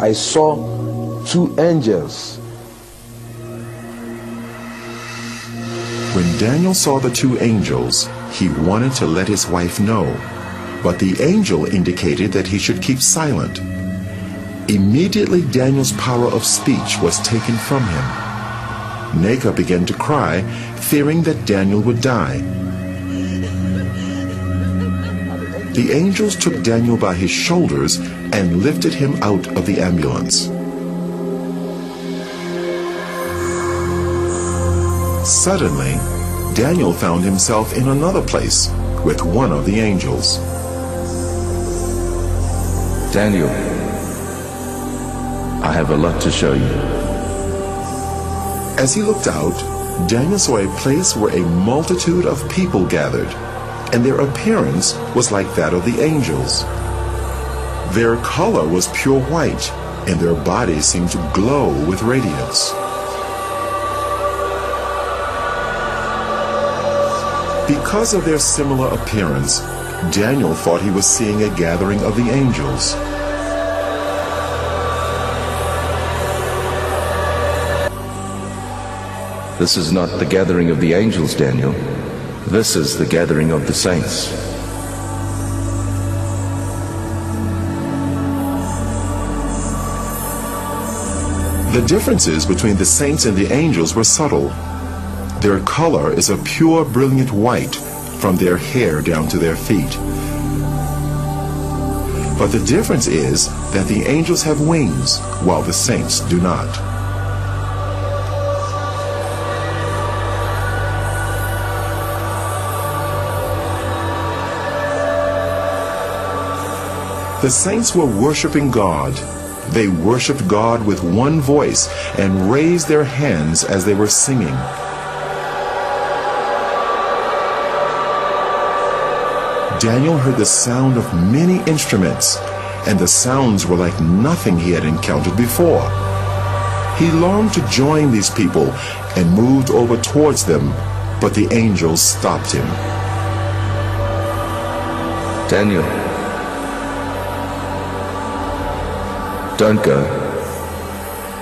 I saw two angels. When Daniel saw the two angels, he wanted to let his wife know, but the angel indicated that he should keep silent. Immediately Daniel's power of speech was taken from him. Neka began to cry, fearing that Daniel would die. The angels took Daniel by his shoulders and lifted him out of the ambulance. Suddenly, Daniel found himself in another place with one of the angels. Daniel, I have a lot to show you. As he looked out, Daniel saw a place where a multitude of people gathered, and their appearance was like that of the angels. Their color was pure white, and their bodies seemed to glow with radiance. Because of their similar appearance, Daniel thought he was seeing a gathering of the angels. This is not the gathering of the angels, Daniel. This is the gathering of the saints. The differences between the saints and the angels were subtle. Their color is a pure, brilliant white from their hair down to their feet. But the difference is that the angels have wings, while the saints do not. The saints were worshiping God. They worshiped God with one voice and raised their hands as they were singing. Daniel heard the sound of many instruments, and the sounds were like nothing he had encountered before. He longed to join these people and moved over towards them, but the angels stopped him. Daniel, don't go.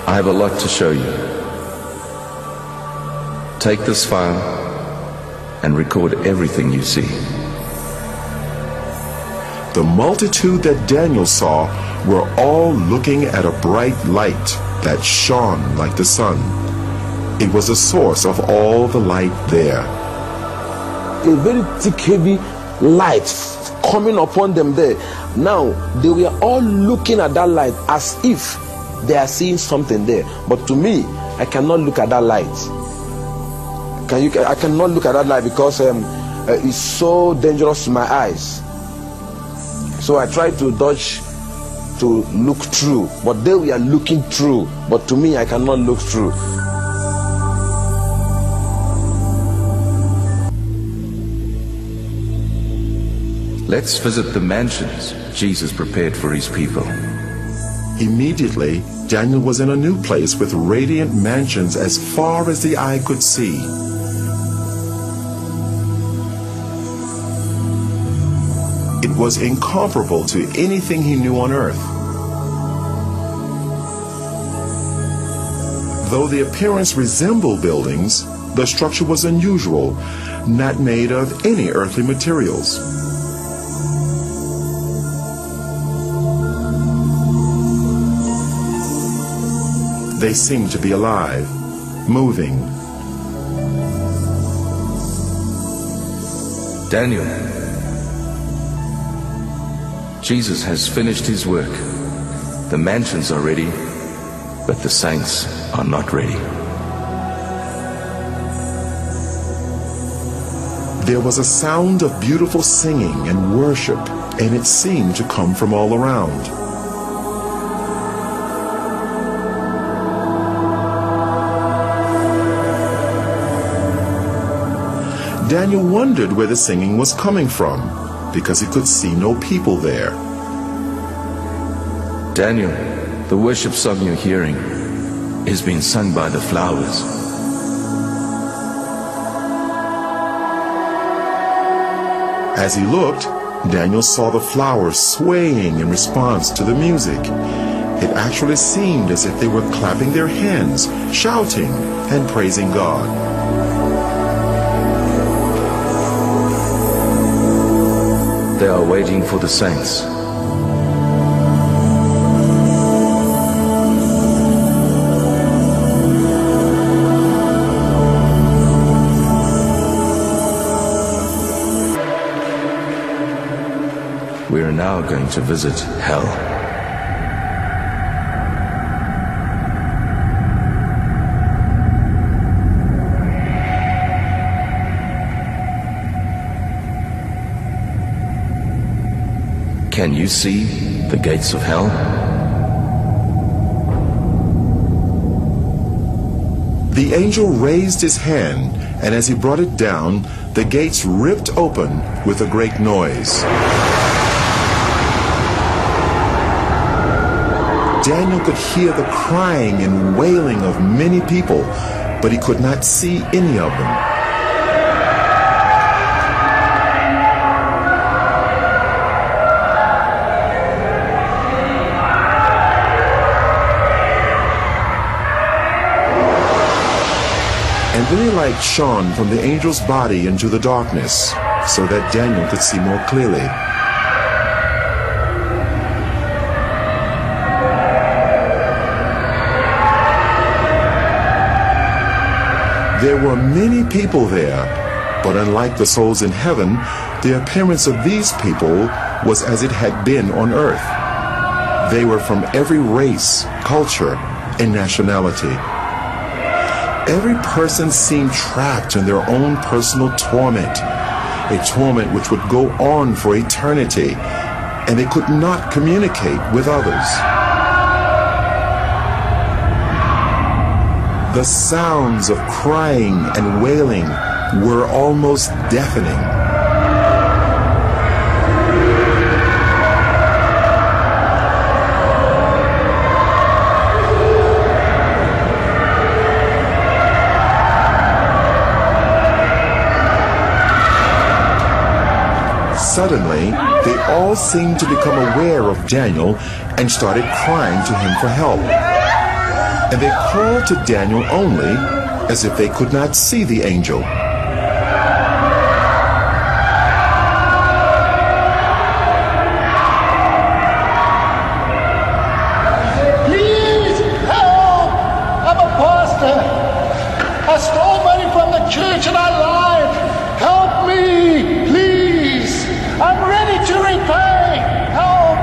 I have a lot to show you. Take this file and record everything you see. The multitude that Daniel saw were all looking at a bright light that shone like the sun. It was the source of all the light there. A very thick, heavy light coming upon them there. Now, they were all looking at that light as if they are seeing something there. But to me, I cannot look at that light. I cannot look at that light because it's so dangerous to my eyes. So I tried to dodge to look through, but they were looking through. But to me, I cannot look through. Let's visit the mansions Jesus prepared for his people. Immediately, Daniel was in a new place with radiant mansions as far as the eye could see. It was incomparable to anything he knew on earth. Though the appearance resembled buildings, the structure was unusual, not made of any earthly materials. They seemed to be alive, moving. Daniel, Jesus has finished his work. The mansions are ready, but the saints are not ready. There was a sound of beautiful singing and worship, and it seemed to come from all around. Daniel wondered where the singing was coming from, because he could see no people there. Daniel, the worship song you're hearing is being sung by the flowers. As he looked, Daniel saw the flowers swaying in response to the music. It actually seemed as if they were clapping their hands, shouting, and praising God. They are waiting for the saints. We are now going to visit hell. Can you see the gates of hell? The angel raised his hand, and as he brought it down, the gates ripped open with a great noise. Daniel could hear the crying and wailing of many people, but he could not see any of them. And then a light shone from the angel's body into the darkness, so that Daniel could see more clearly. There were many people there, but unlike the souls in heaven, the appearance of these people was as it had been on earth. They were from every race, culture, and nationality. Every person seemed trapped in their own personal torment, a torment which would go on for eternity, and they could not communicate with others. The sounds of crying and wailing were almost deafening. Suddenly, they all seemed to become aware of Daniel and started crying to him for help. And they called to Daniel only as if they could not see the angel. Please help! I'm a pastor. I stole money from the church and I lied. Help me, please. I'm ready to repay. Help!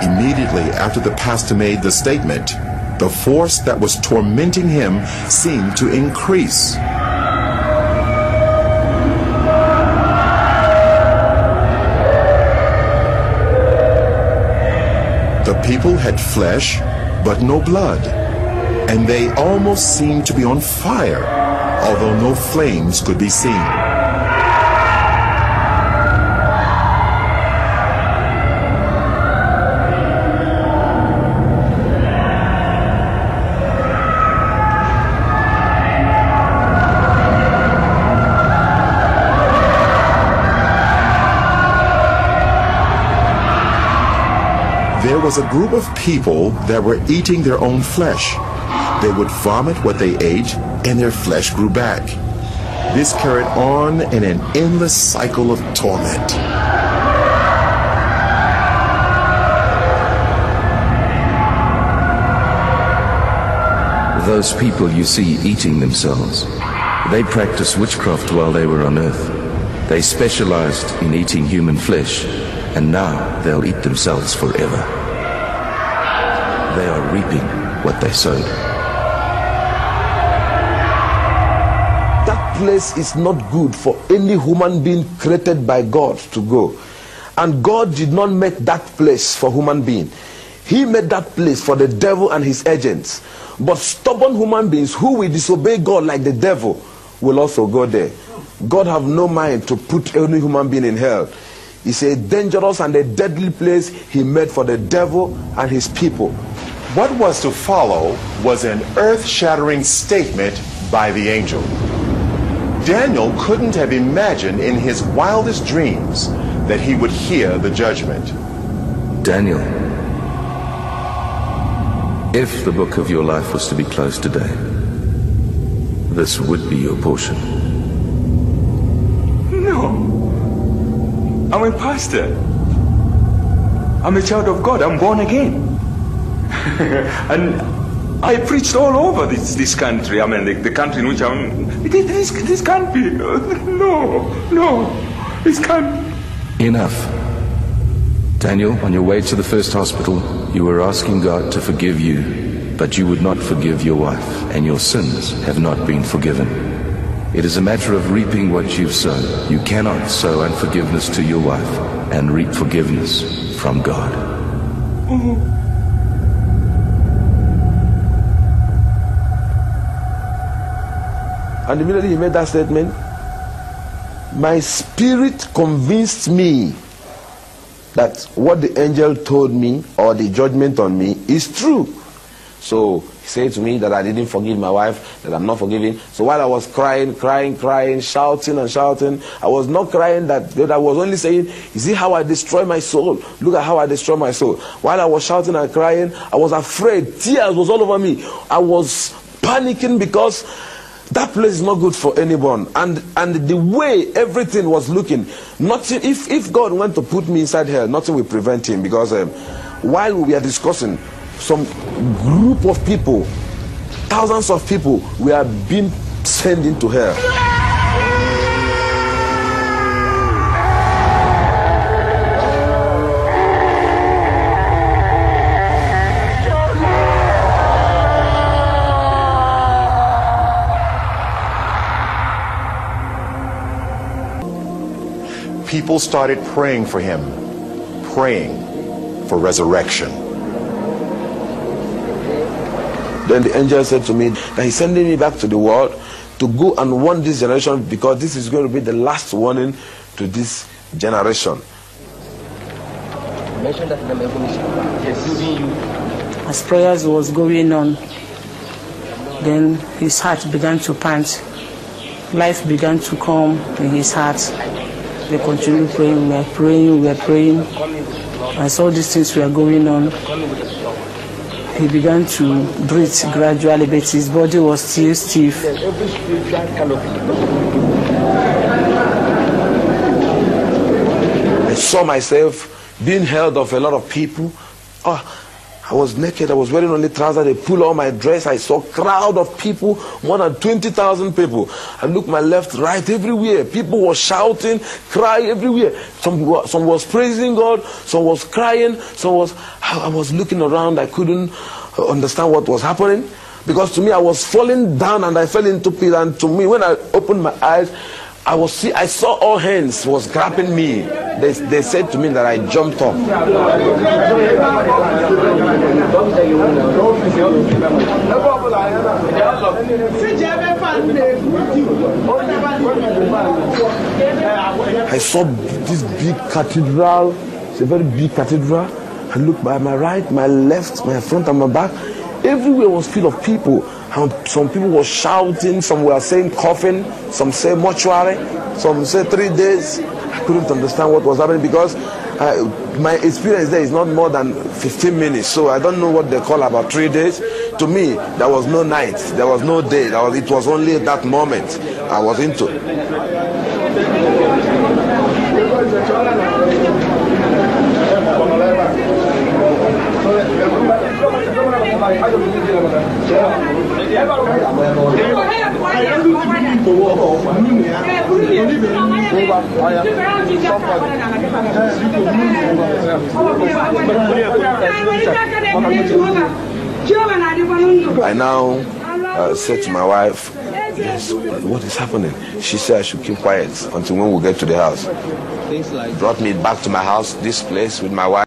Immediately after the pastor made the statement, the force that was tormenting him seemed to increase. The people had flesh, but no blood, and they almost seemed to be on fire, although no flames could be seen. There was a group of people that were eating their own flesh. They would vomit what they ate, and their flesh grew back. This carried on in an endless cycle of torment. Those people you see eating themselves, they practiced witchcraft while they were on earth. They specialized in eating human flesh, and now they'll eat themselves forever. They are reaping what they sowed. That place is not good for any human being created by God to go. And God did not make that place for human being. He made that place for the devil and his agents. But stubborn human beings who will disobey God like the devil will also go there. God have no mind to put any human being in hell. It's a dangerous and a deadly place he made for the devil and his people. What was to follow was an earth-shattering statement by the angel. Daniel couldn't have imagined in his wildest dreams that he would hear the judgment. Daniel, If the book of your life was to be closed today, this would be your portion. No. I'm a pastor. I'm a child of God. I'm born again. And I preached all over this country. I mean, the country in which I'm... This can't be. No. This can't. Enough. Daniel, on your way to the first hospital, you were asking God to forgive you, but you would not forgive your wife, and your sins have not been forgiven. It is a matter of reaping what you've sown. You cannot sow unforgiveness to your wife and reap forgiveness from God. And immediately he made that statement, my spirit convinced me that what the angel told me, or the judgment on me, is true. So he said to me that I didn't forgive my wife, that I'm not forgiving. So while I was crying, shouting, I was not crying that I was only saying, you see how I destroy my soul? Look at how I destroy my soul. While I was shouting and crying, I was afraid. Tears was all over me. I was panicking because that place is not good for anyone. And the way everything was looking, nothing, if God went to put me inside here, nothing will prevent him. Because while we are discussing, some group of people, thousands of people, were being sent into hell. People started praying for him, praying for resurrection. Then the angel said to me that he's sending me back to the world to go and warn this generation, because this is going to be the last warning to this generation. As prayers was going on, then his heart began to pant. Life began to come in his heart. We continued praying, we were praying. As all these things were going on, he began to breathe gradually, but his body was still stiff. I saw myself being held of a lot of people. I was naked, I was wearing only trousers, they pulled all my dress. I saw a crowd of people, more than 20,000 people. I looked my left, right, everywhere. People were shouting, crying everywhere. Some was praising God, some was crying, I was looking around, I couldn't understand what was happening. Because to me, I was falling down and I fell into pit. And to me, when I opened my eyes, I saw all hands was grabbing me. They said to me that I jumped up. I saw this big cathedral. It's a very big cathedral. I looked by my right, my left, my front and my back. Everywhere was full of people. Some people were shouting, some were saying coffin, some say mortuary, some say 3 days. I couldn't understand what was happening because my experience there is not more than 15 minutes. So I don't know what they call about 3 days. To me, there was no night, there was no day. It was only that moment I was into. I now said to my wife, yes, what is happening? She said I should keep quiet until when we get to the house. Brought me back to my house, this place with my wife.